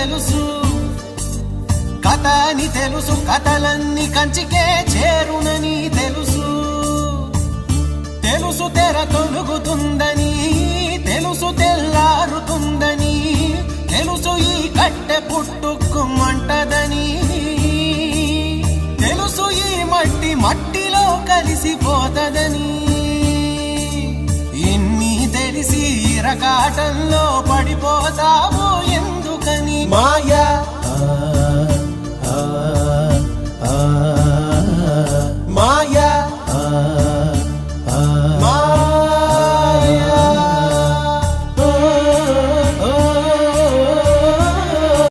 తెలుసు, కథ అని తెలుసు, కథలన్నీ కంచికే చేరునని తెలుసు. తెలుసు తెర తొలుగుతుందని, తెలుసు తెల్లారుతుందని, తెలుసు ఈ కట్టె పుట్టుకుమంటదని, తెలుసు ఈ మట్టి మట్టిలో కలిసిపోతదని. ఇన్ని తెలిసి ఇరకాటంలో పడిపోతావు ఎందుకని? మాయ